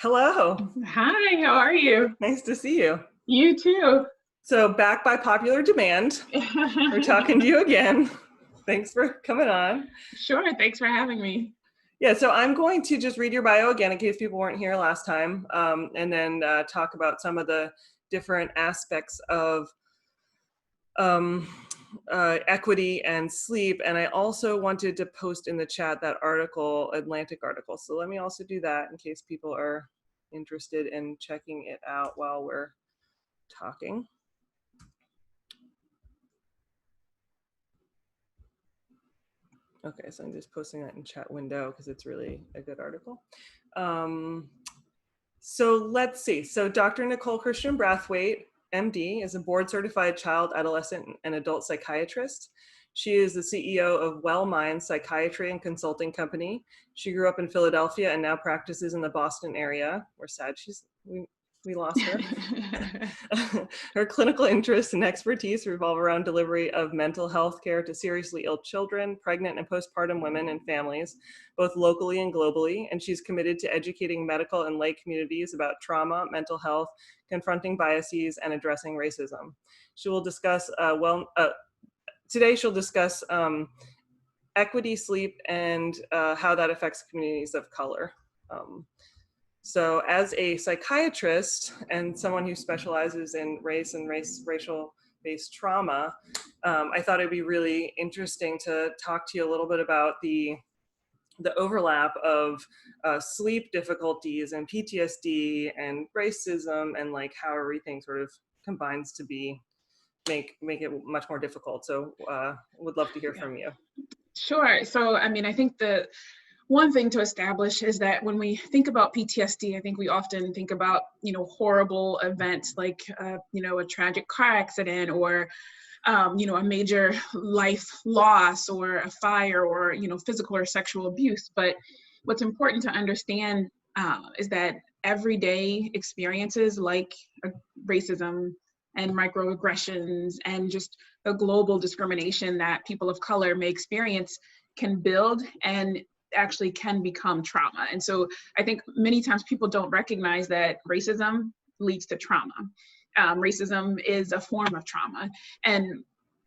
Hello. Hi, how are you? Nice to see you. You too. So back by popular demand, we're talking to you again. Thanks for coming on. Sure, thanks for having me. Yeah, so I'm going to just read your bio again in case people weren't here last time, and then talk about some of the different aspects of um, equity and sleep. And I also wanted to post in the chat that article, Atlantic article. So let me also do that in case people are interested in checking it out while we're talking. Okay, so I'm just posting that in chat window because it's really a good article. So let's see. So Dr. Nicole Christian Brathwaite, MD, is a board certified child, adolescent, and adult psychiatrist. She is the CEO of Well Mind Psychiatry and Consulting Company. She grew up in Philadelphia and now practices in the Boston area. We're sad we lost her. Her clinical interests and expertise revolve around delivery of mental health care to seriously ill children, pregnant and postpartum women and families, both locally and globally. And she's committed to educating medical and lay communities about trauma, mental health, confronting biases, and addressing racism. She will discuss, today she'll discuss equity, sleep, and how that affects communities of color. So as a psychiatrist and someone who specializes in race and racial-based trauma, I thought it'd be really interesting to talk to you a little bit about the overlap of sleep difficulties and PTSD and racism, and like how everything sort of combines to make it much more difficult. So would love to hear from you. Sure. So, I mean, I think the one thing to establish is that when we think about PTSD, I think we often think about, horrible events like, a tragic car accident or, a major life loss or a fire or, physical or sexual abuse. But what's important to understand is that everyday experiences like racism and microaggressions and just the global discrimination that people of color may experience can build and actually can become trauma. And so I think many times people don't recognize that racism leads to trauma. Racism is a form of trauma. And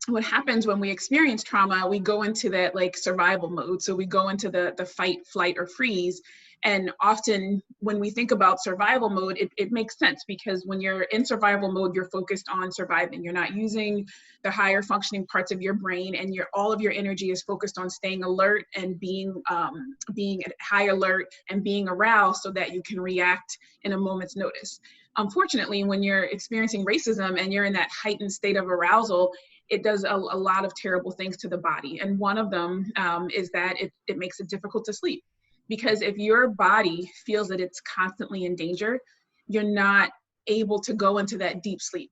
what happens when we experience trauma, we go into that like survival mode. So we go into the fight, flight, or freeze. And often when we think about survival mode, it makes sense because when you're in survival mode, you're focused on surviving. You're not using the higher functioning parts of your brain, and all of your energy is focused on staying alert and being at high alert and being aroused so that you can react in a moment's notice. Unfortunately, when you're experiencing racism and you're in that heightened state of arousal, it does a lot of terrible things to the body. And one of them is that it makes it difficult to sleep. Because if your body feels that it's constantly in danger, you're not able to go into that deep sleep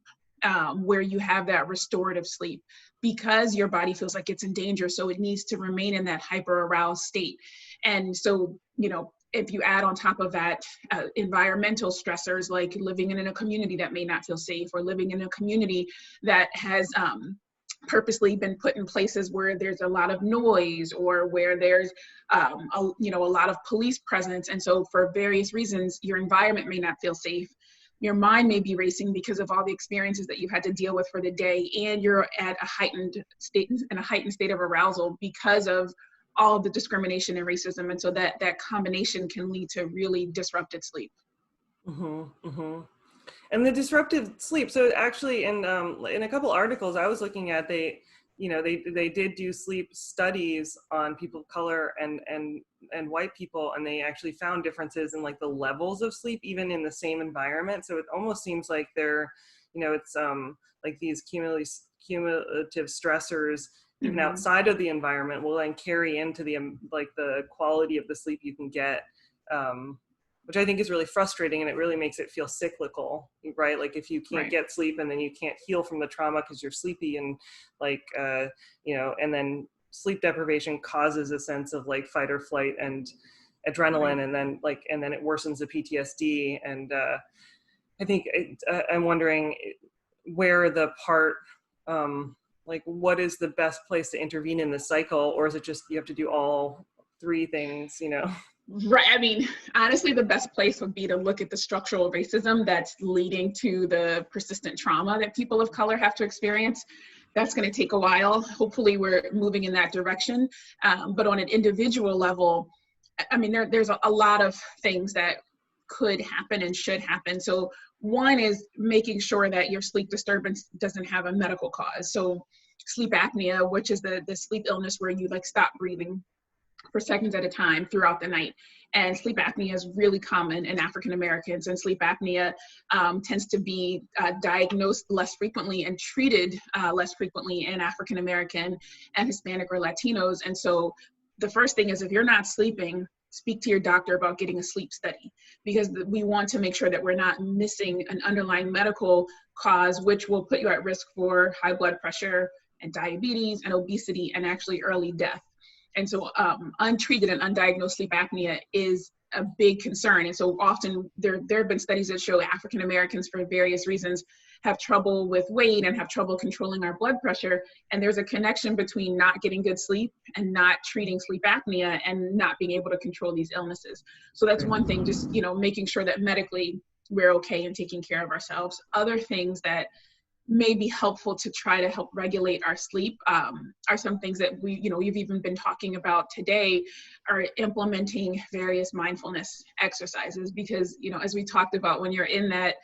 where you have that restorative sleep because your body feels like it's in danger. So it needs to remain in that hyper aroused state. And so, if you add on top of that environmental stressors like living in a community that may not feel safe or living in a community that has purposely been put in places where there's a lot of noise or where there's a lot of police presence, and so for various reasons your environment may not feel safe. Your mind may be racing because of all the experiences that you've had to deal with for the day, and you're at a heightened state of arousal because of all of the discrimination and racism, and so that combination can lead to really disrupted sleep. Mm-hmm, mm-hmm. And the disruptive sleep. So actually, in a couple articles I was looking at, they did do sleep studies on people of color and white people, and they actually found differences in like the levels of sleep even in the same environment. So it almost seems like it's like these cumulative stressors even outside of the environment will then carry into the quality of the sleep you can get. Which I think is really frustrating, and it really makes it feel cyclical, right? Like if you can't get sleep and then you can't heal from the trauma because you're sleepy, and and then sleep deprivation causes a sense of like fight or flight and adrenaline, and then it worsens the PTSD. And I think I'm wondering where the part, what is the best place to intervene in the cycle, or is it just you have to do all three things, Right. I mean, honestly, the best place would be to look at the structural racism that's leading to the persistent trauma that people of color have to experience. That's going to take a while. Hopefully, we're moving in that direction. But on an individual level, I mean, there's a lot of things that could happen and should happen. So one is making sure that your sleep disturbance doesn't have a medical cause. So sleep apnea, which is the sleep illness where you like stop breathing for seconds at a time throughout the night. And sleep apnea is really common in African Americans, and sleep apnea tends to be diagnosed less frequently and treated less frequently in African American and Hispanic or Latinos. And so the first thing is, if you're not sleeping, speak to your doctor about getting a sleep study, because we want to make sure that we're not missing an underlying medical cause, which will put you at risk for high blood pressure and diabetes and obesity and actually early death. And so untreated and undiagnosed sleep apnea is a big concern. And so often there have been studies that show African Americans, for various reasons, have trouble with weight and have trouble controlling our blood pressure. And there's a connection between not getting good sleep and not treating sleep apnea and not being able to control these illnesses. So that's one thing, just, you know, making sure that medically we're okay and taking care of ourselves. Other things that may be helpful to try to help regulate our sleep are some things that we've even been talking about today, are implementing various mindfulness exercises. Because, you know, as we talked about, when you're in that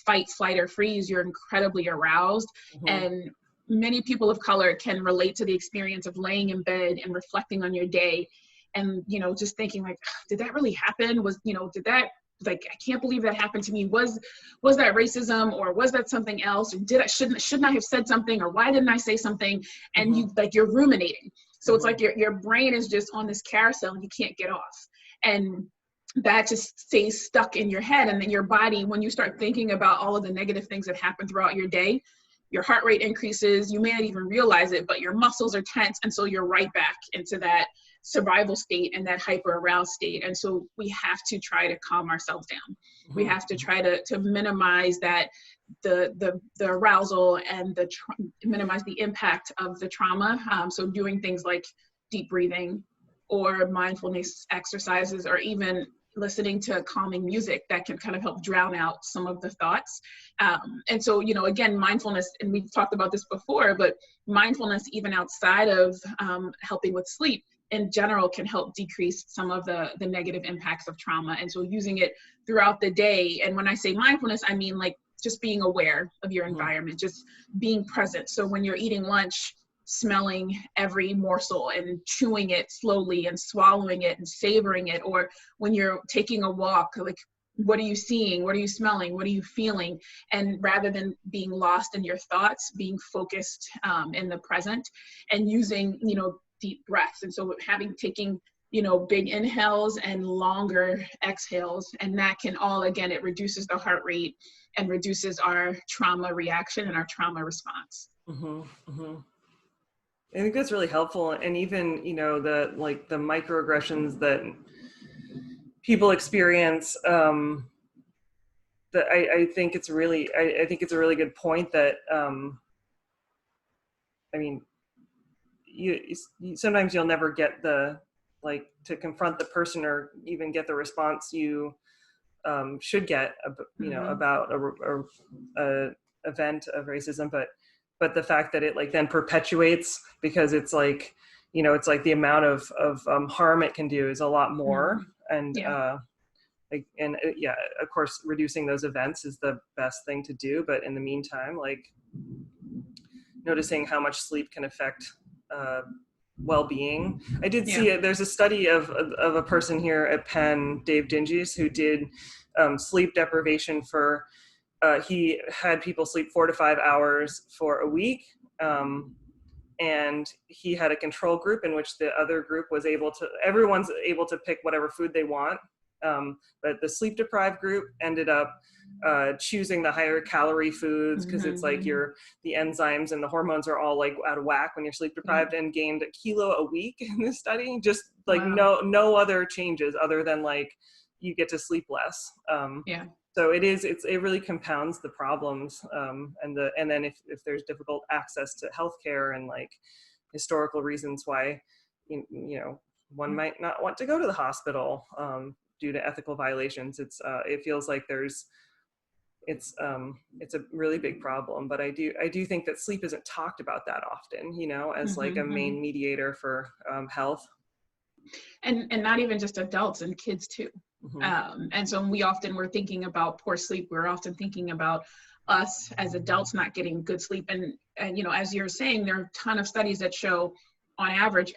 fight, flight, or freeze, you're incredibly aroused. And many people of color can relate to the experience of laying in bed and reflecting on your day and, you know, just thinking like, did that really happen? Did that, like, I can't believe that happened to me. Was that racism, or was that something else? Or shouldn't I have said something, or why didn't I say something? And you're ruminating. So it's like your brain is just on this carousel and you can't get off. And that just stays stuck in your head. And then your body, when you start thinking about all of the negative things that happen throughout your day, your heart rate increases. You may not even realize it, but your muscles are tense. And so you're right back into that survival state and that hyper aroused state. And so we have to try to calm ourselves down. We have to try to minimize that, the arousal, and minimize the impact of the trauma. So doing things like deep breathing or mindfulness exercises, or even listening to calming music that can kind of help drown out some of the thoughts. And so, you know, again, mindfulness, and we've talked about this before, but mindfulness, even outside of helping with sleep, in general, can help decrease some of the negative impacts of trauma. And so using it throughout the day. And when I say mindfulness, I mean like just being aware of your environment, just being present. So when you're eating lunch, smelling every morsel and chewing it slowly and swallowing it and savoring it. Or when you're taking a walk, like, what are you seeing? What are you smelling? What are you feeling? And rather than being lost in your thoughts, being focused in the present, and using, you know, deep breaths. And so taking, you know, big inhales and longer exhales, and that can all, again, it reduces the heart rate and reduces our trauma reaction and our trauma response. I think that's really helpful. And even, you know, the microaggressions that people experience, that I think it's really, I think it's a really good point that, I mean, you sometimes you'll never get to confront the person or even get the response you should get, you know, about a event of racism, but the fact that it like then perpetuates, because it's like, you know, it's like the amount of harm it can do is a lot more. And of course, reducing those events is the best thing to do. But in the meantime, like noticing how much sleep can affect well-being. I did see it. There's a study of a person here at Penn, Dave Dinges, who did sleep deprivation for, he had people sleep 4 to 5 hours for a week. And he had a control group in which the other group was everyone's able to pick whatever food they want. But the sleep deprived group ended up choosing the higher calorie foods, because it's like the enzymes and the hormones are all like out of whack when you're sleep deprived, and gained 1 kilo a week in this study. Just like no other changes other than like you get to sleep less. So it really compounds the problems. And then if there's difficult access to healthcare and like historical reasons why, you know, one might not want to go to the hospital due to ethical violations. It feels like it's a really big problem, but I do think that sleep isn't talked about that often, as like a main mediator for health. And not even just adults, and kids too. And so when we're thinking about poor sleep, we're often thinking about us as adults not getting good sleep. And as you're saying, there are a ton of studies that show on average,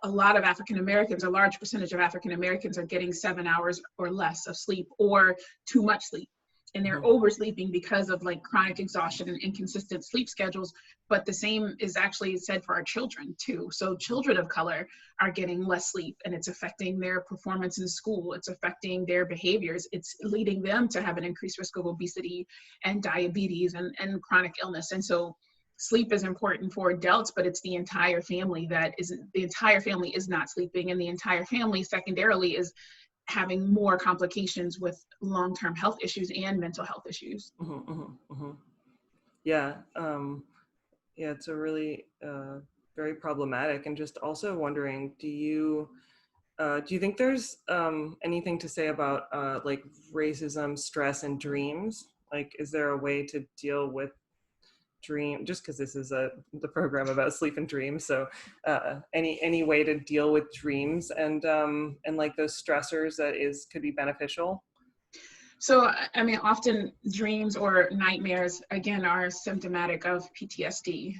a large percentage of African Americans are getting 7 hours or less of sleep, or too much sleep. And they're oversleeping because of like chronic exhaustion and inconsistent sleep schedules. But the same is actually said for our children too. So children of color are getting less sleep, and it's affecting their performance in school. It's affecting their behaviors. It's leading them to have an increased risk of obesity and diabetes and chronic illness. And so sleep is important for adults, but it's the entire family is not sleeping, and the entire family secondarily is having more complications with long-term health issues and mental health issues. Yeah, it's a really very problematic. And just also wondering, do you think there's anything to say about like racism, stress, and dreams? Like, is there a way to deal with just because this is the program about sleep and dreams, so any way to deal with dreams and like those stressors that could be beneficial? So, I mean, often dreams or nightmares, again, are symptomatic of PTSD.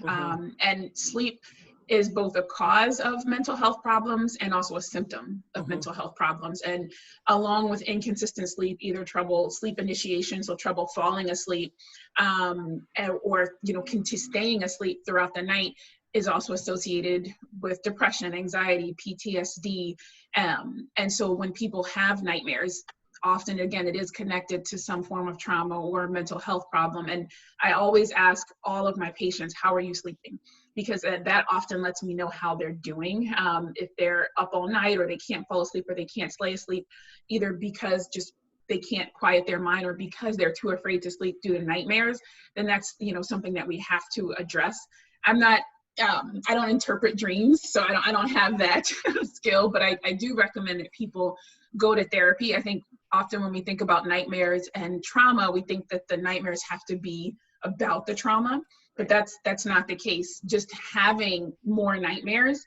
And sleep is both a cause of mental health problems and also a symptom of mental health problems. And along with inconsistent sleep, either trouble sleep initiation, so trouble falling asleep, or staying asleep throughout the night, is also associated with depression, anxiety, PTSD. And so when people have nightmares, often, again, it is connected to some form of trauma or mental health problem. And I always ask all of my patients, how are you sleeping? Because that often lets me know how they're doing. If they're up all night, or they can't fall asleep, or they can't stay asleep, either because just they can't quiet their mind, or because they're too afraid to sleep due to nightmares, then that's something that we have to address. I don't interpret dreams, so I don't have that skill, but I do recommend that people go to therapy. I think often when we think about nightmares and trauma, we think that the nightmares have to be about the trauma, but that's not the case. Just having more nightmares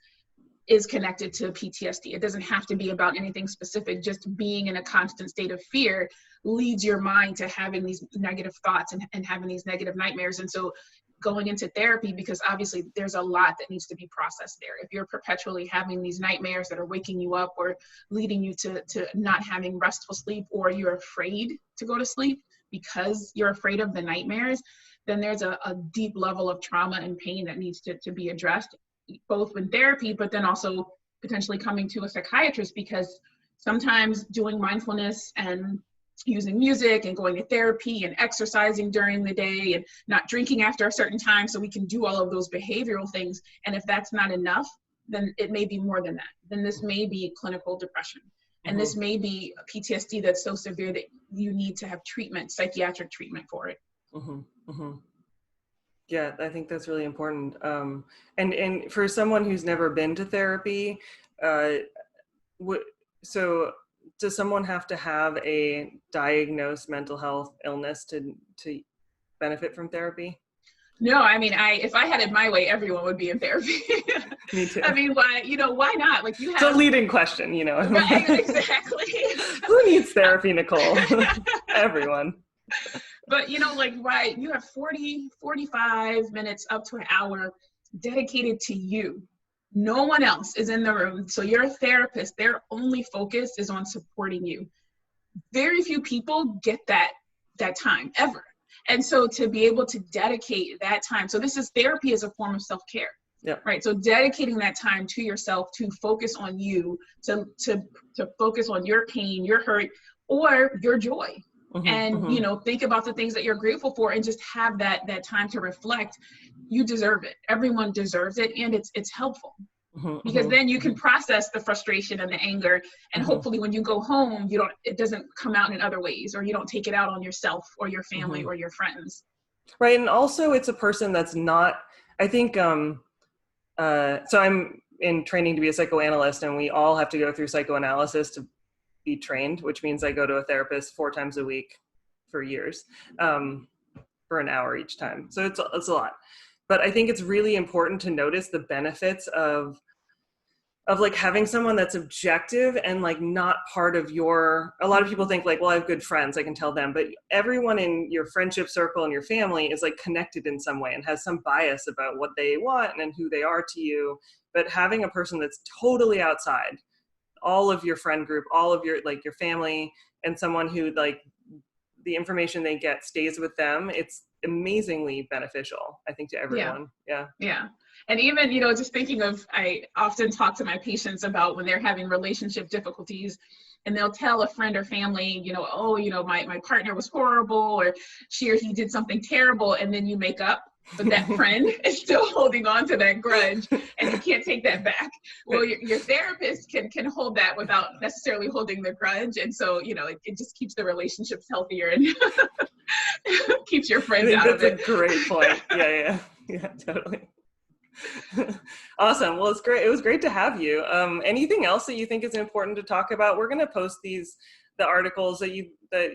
is connected to PTSD. It doesn't have to be about anything specific. Just being in a constant state of fear leads your mind to having these negative thoughts and having these negative nightmares. And so going into therapy, because obviously there's a lot that needs to be processed there. If you're perpetually having these nightmares that are waking you up or leading you to not having restful sleep, or you're afraid to go to sleep because you're afraid of the nightmares, then there's a deep level of trauma and pain that needs to be addressed, both in therapy, but then also potentially coming to a psychiatrist, because sometimes doing mindfulness and using music and going to therapy and exercising during the day and not drinking after a certain time, so we can do all of those behavioral things. And if that's not enough, then it may be more than that. Then this may be clinical depression. And this may be PTSD that's so severe that you need to have treatment, psychiatric treatment for it. Yeah, I think that's really important. And for someone who's never been to therapy, so does someone have to have a diagnosed mental health illness to benefit from therapy? No, I mean, if I had it my way, everyone would be in therapy. Me too. I mean, why not? Like, you have. It's a leading question, Right, exactly. Who needs therapy, Nicole? Everyone. But, why you have 40, 45 minutes up to an hour dedicated to you. No one else is in the room. So your therapist, their only focus is on supporting you. Very few people get that time ever. And so to be able to dedicate that time, so therapy is a form of self-care. Yeah. Right. So dedicating that time to yourself, to focus on you, to focus on your pain, your hurt, or your joy. And, think about the things that you're grateful for, and just have that time to reflect. You deserve it. Everyone deserves it. And it's helpful, because then you can process the frustration and the anger. And hopefully when you go home, it doesn't come out in other ways, or you don't take it out on yourself or your family or your friends. Right. And also it's a person that's not, I think, so I'm in training to be a psychoanalyst, and we all have to go through psychoanalysis to be trained, which means I go to a therapist 4 times a week for years, for an hour each time. So it's a lot. But I think it's really important to notice the benefits of like having someone that's objective and like not part of your, a lot of people think like, well, I have good friends, I can tell them, but everyone in your friendship circle and your family is like connected in some way and has some bias about what they want and who they are to you. But having a person that's totally outside all of your friend group, all of your like your family, and someone who like the information they get stays with them, it's amazingly beneficial, I think, to everyone. Yeah. And even, just thinking of, I often talk to my patients about when they're having relationship difficulties, and they'll tell a friend or family, oh, my partner was horrible, or she or he did something terrible, and then you make up, but that friend is still holding on to that grudge, and you can't take that back. Well, your therapist can hold that without necessarily holding the grudge, and so it just keeps the relationships healthier and keeps your friends out of it. That's a great point. Yeah, totally. Awesome. Well, it's great. It was great to have you. Anything else that you think is important to talk about? We're going to post the articles that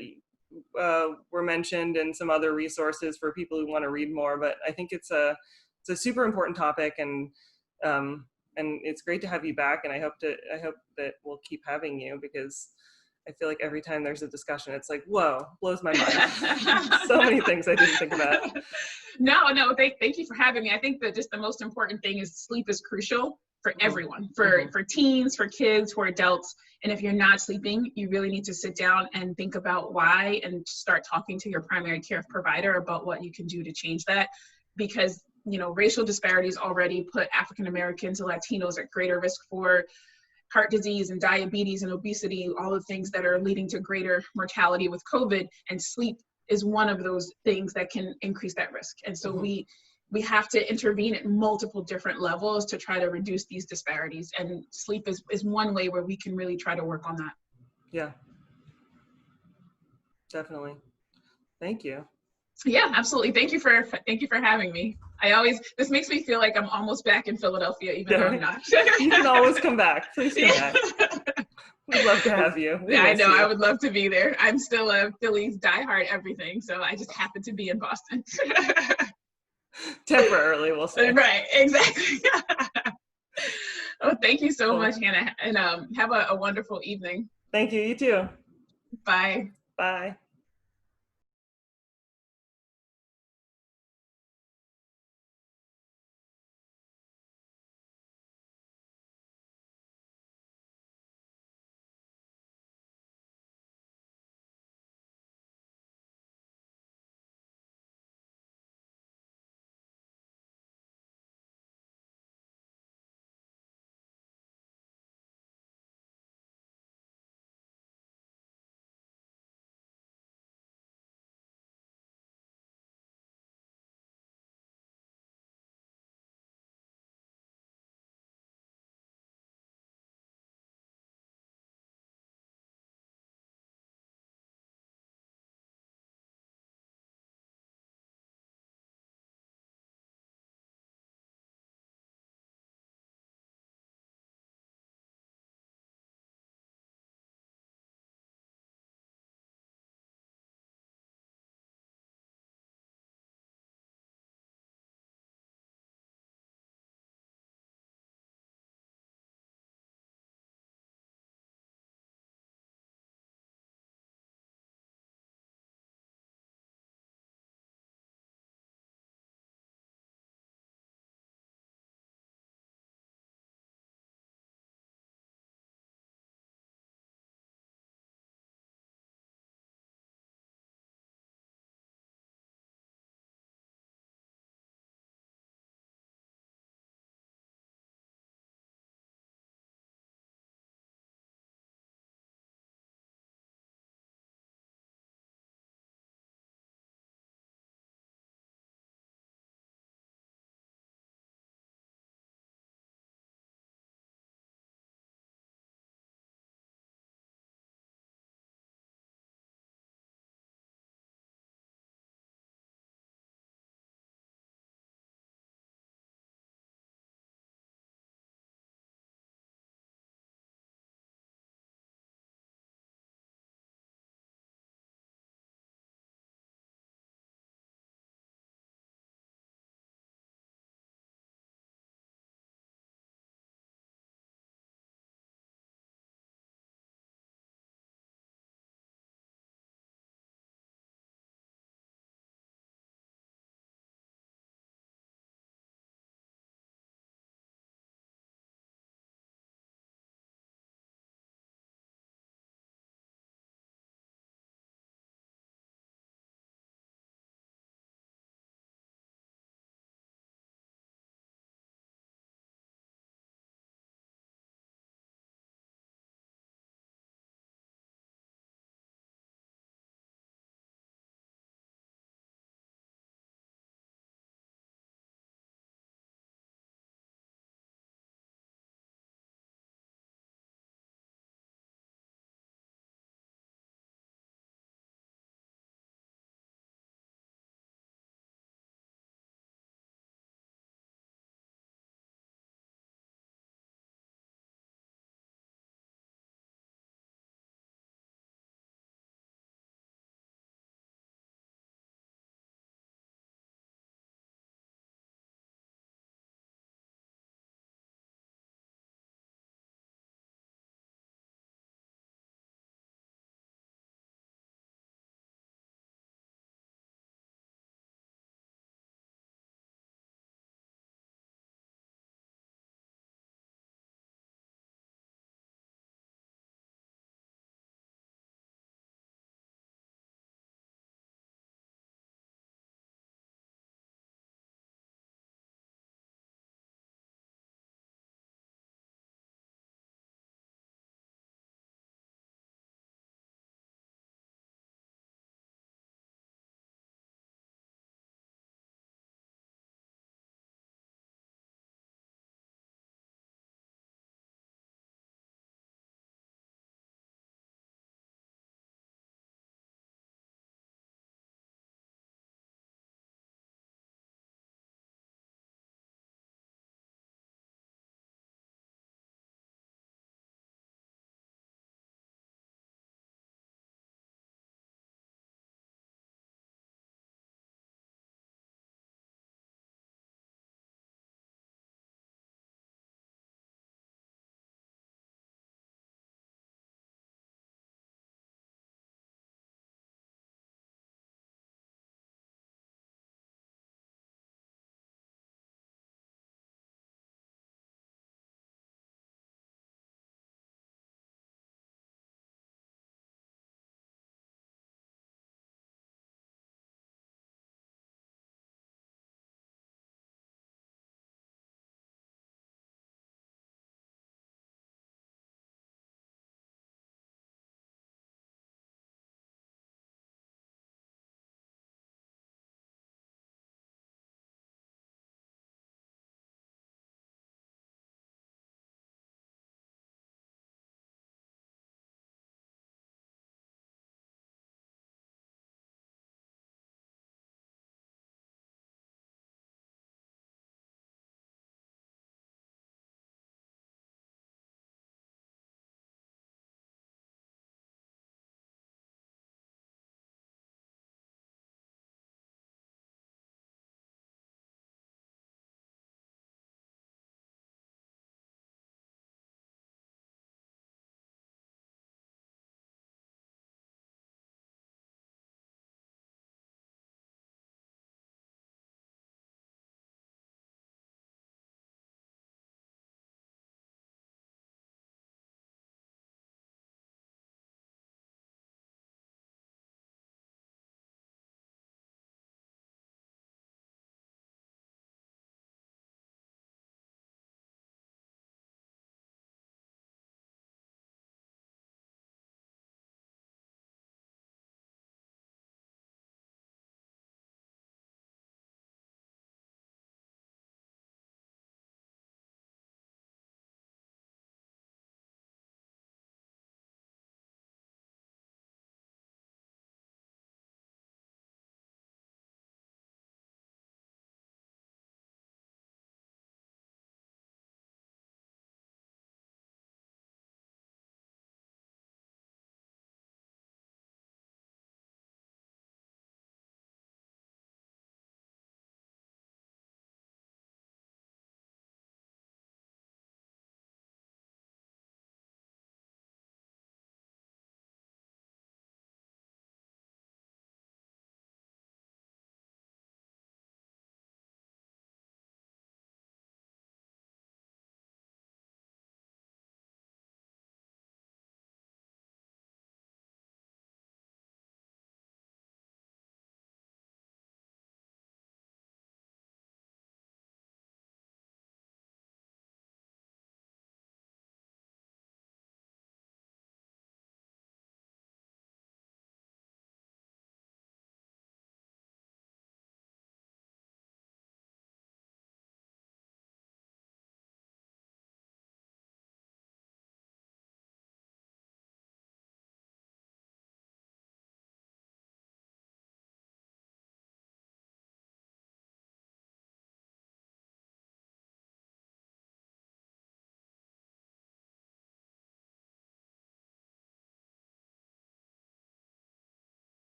were mentioned and some other resources for people who want to read more. But I think it's a super important topic, and it's great to have you back. And I hope that we'll keep having you, because I feel like every time there's a discussion, it's like, whoa, blows my mind. So many things I didn't think about. No, thank you for having me. I think that just the most important thing is sleep is crucial for everyone, for teens, for kids, for adults. And if you're not sleeping, you really need to sit down and think about why, and start talking to your primary care provider about what you can do to change that. Because, racial disparities already put African Americans and Latinos at greater risk for heart disease and diabetes and obesity, all the things that are leading to greater mortality with COVID, and sleep is one of those things that can increase that risk. And so we have to intervene at multiple different levels to try to reduce these disparities. And sleep is one way where we can really try to work on that. Yeah, definitely. Thank you. Yeah, absolutely. Thank you for having me. This makes me feel like I'm almost back in Philadelphia, even though I'm not. You can always come back. Please come back. We'd love to have you. I know. I would love to be there. I'm still a Phillies diehard everything, so I just happen to be in Boston. Temporarily, we'll say. Right, exactly. Oh, thank you so much, Hannah, and have a wonderful evening. Thank you. You too. Bye. Bye.